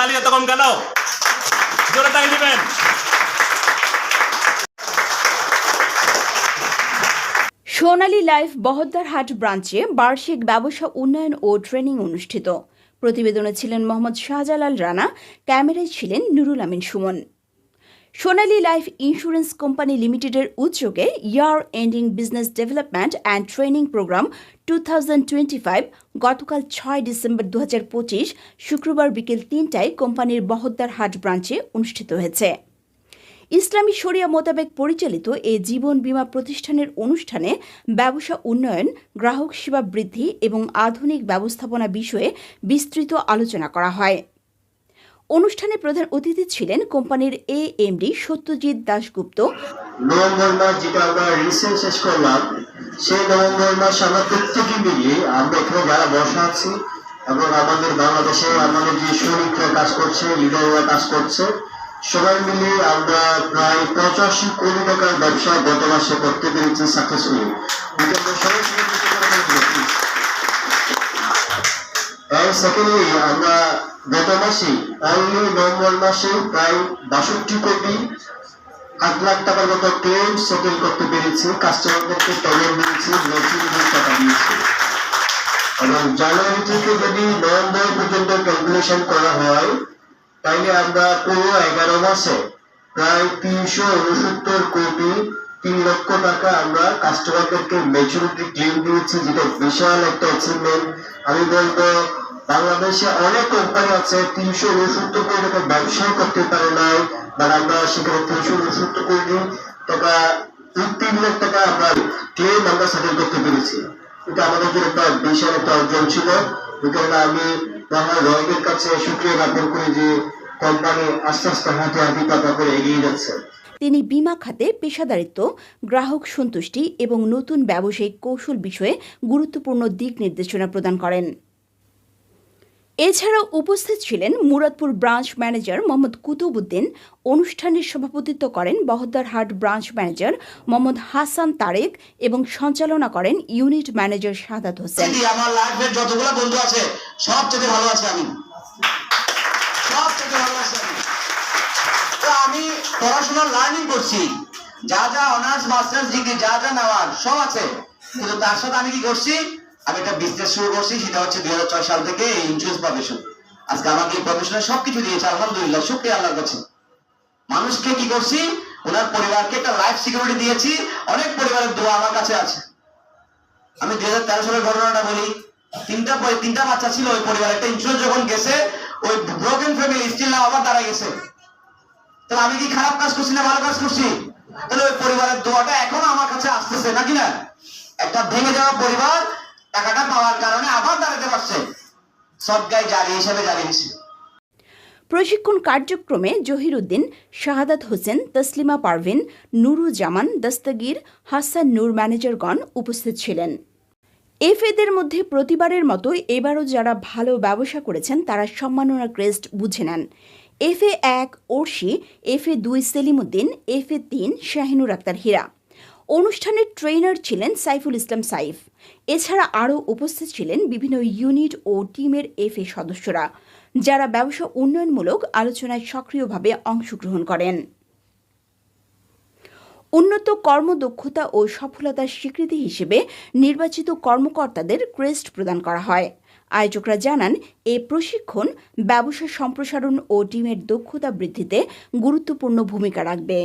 তালি এত কম কেন? জোরে তালি দিবেন। সোনালী লাইফ বহদ্দারহাট ব্রাঞ্চে বার্ষিক ব্যবসা উন্নয়ন ও ট্রেনিং অনুষ্ঠিত। প্রতিবেদনে ছিলেন মোহাম্মদ শাহজালাল রানা, ক্যামেরায় ছিলেন Nurul Amin Suman. Sonali life insurance company লিমিটেডের উদ্যোগে year ending business development and training programme 2025 গতকাল 6 ডিসেম্বর 2025 শুক্রবার বিকেল 3টায় কোম্পানির বহদ্দারহাট ব্রাঞ্চে অনুষ্ঠিত হয়েছে। ইসলামী শরিয়া মোতাবেক পরিচালিত এই জীবন বীমা প্রতিষ্ঠানের অনুষ্ঠানে ব্যবসা উন্নয়ন, গ্রাহক সেবা বৃদ্ধি এবং আধুনিক ব্যবস্থাপনা বিষয়ে বিস্তৃত আলোচনা করা হয়। অনুষ্ঠানে প্রধান অতিথি ছিলেন কোম্পানির এএমডি সত্যজিৎ দাশগুপ্ত। নভেম্বর মাস যেটা আমরা রিসেন্ট শেষ করলাম, সেই নভেম্বর মাস আমরা প্রত্যেকে মিলিয়ে আমরা এখানে যারা বসা আছি এবং আমাদের বাংলাদেশে আমাদের যে শ্রমিকরা কাজ করছে, লিডাররা কাজ করছে, সবাই মিলে আমরা প্রায় 85 কোটি টাকার ব্যবসা গত মাসে করতে পেরেছি সাকসেসফুলি। সেকেন্ডলি আমরা গত মাসে অনলি নভেম্বর মাসে প্রায় 62 কোটি 8 লাখ টাকার মতো ক্লেম সেটেল করতে পেরেছি, কাস্টমারদেরকে পেমেন্ট দিয়েছি, নতুন টাকা দিয়েছি। এবং জানুয়ারি থেকে যদি নভেম্বর পর্যন্ত ক্যালকুলেশন করা হয় তাইলে আমরা পুরো 11 মাসে প্রায় 369 কোটি 3 লক্ষ টাকা আমরা কাস্টমারদেরকে ম্যাচুরিটি ক্লেম দিয়েছি, যেটা বিশাল একটা অ্যাচিভমেন্ট। আমি বলবো বাংলাদেশে অনেক কোম্পানি আছে 369 কোটি টাকা ব্যবসা করতে পারে নাই, বাট আমরা সেখানে 369 কোটি টাকা 3 লাখ টাকা আমরা ক্লেম আমরা সেটেল করতে পেরেছি। এটা আমাদের জন্য একটা বিশাল একটা অর্জন ছিল। কারণ আমি রয়ের কাছে শুকরিয়া জ্ঞাপন করি যে কোম্পানি আস্তে আস্তে হাতে হাতে পাতা করে এগিয়ে যাচ্ছে। তিনি বীমা খাতে পেশাদারিত্ব, গ্রাহক সন্তুষ্টি এবং নতুন ব্যবসায়িক কৌশল বিষয়ে গুরুত্বপূর্ণ দিক নির্দেশনা প্রদান করেন। এছাড়াও উপস্থিত ছিলেন মুরাদপুর ব্রাঞ্চ ম্যানেজার মোহাম্মদ কুতুবউদ্দিন। অনুষ্ঠানের সভাপতিত্ব করেন বহদ্দারহাট ব্রাঞ্চ ম্যানেজার মোহাম্মদ হাসান তারেক এবং সঞ্চালনা করেন ইউনিট ম্যানেজার সাদাত হোসেন। আমার লাইফের যতগুলো বন্ধু আছে সবচেয়ে ভালো আছে আমি, সবচেয়ে ভালো আছে আমি। তো আমি পড়াশোনা লার্নিং করছি, যা যা অনার্স মাস্টার্স ডিগ্রি যা যা নেওয়ার সব আছে, কিন্তু তার সাথে আমি কি করছি, আমি একটা বিজনেস শুরু করছি, সেটা হচ্ছে 2006 সাল থেকে ইন্স্যুরেন্স প্রফেশন। আজকে আমাকে এই প্রফেশনে সবকিছু দিয়েছে, আলহামদুলিল্লাহ, শুকরিয়া আল্লাহর কাছে। মানুষকে কি করছি, ওনার পরিবারকে একটা লাইফ সিকিউরিটি দিয়েছি। অনেক পরিবারের দোয়া আমার কাছে আছে। আমি 2013 সালের ঘটনাটা বলি। তিনটা বাচ্চা ছিল ওই পরিবারে, একটা ইন্স্যুরেন্স যখন গেছে, ওই ব্রোকেন ফ্যামিলি স্টিল না আবার দাঁড়া গেছে। তাহলে আমি কি খারাপ কাজ করছি না ভালো কাজ করছি? তাহলে ওই পরিবারের দোয়াটা এখনো আমার কাছে আসতেছে নাকি না? একটা ভেঙে যাওয়া পরিবার টাকাটা পাওয়ার কারণে আবার দাঁড়াতে পারছে, সদকায়ে জারি হিসেবে জারি হয়েছে। প্রশিক্ষণ কার্যক্রমে জহিরুদ্দিন, শাহাদাত হোসেন, তসলিমা পারভিন, নুরুজ্জামান, দস্তগীর, হাসান নূর ম্যানেজারগণ উপস্থিত ছিলেন। এফএদের মধ্যে প্রতিবারের মতো এবারও যারা ভালো ব্যবসা করেছেন তারা সম্মাননা ক্রেস্ট বুঝে নেন। FA 1 Orshi, FA 2 Selimuddin, FA 3 Shahinur Akter Hira. অনুষ্ঠানের ট্রেনার ছিলেন সাইফুল ইসলাম সাইফ। এছাড়া আরও উপস্থিত ছিলেন বিভিন্ন ইউনিট ও টিমের এফএ সদস্যরা, যারা ব্যবসা উন্নয়নমূলক আলোচনায় সক্রিয়ভাবে অংশগ্রহণ করেন। উন্নত কর্মদক্ষতা ও সফলতার স্বীকৃতি হিসেবে নির্বাচিত কর্মকর্তাদের ক্রেস্ট প্রদান করা হয়। আয়োজকরা জানান, এই প্রশিক্ষণ ব্যবসা সম্প্রসারণ ও টিমের দক্ষতা বৃদ্ধিতে গুরুত্বপূর্ণ ভূমিকা রাখবে।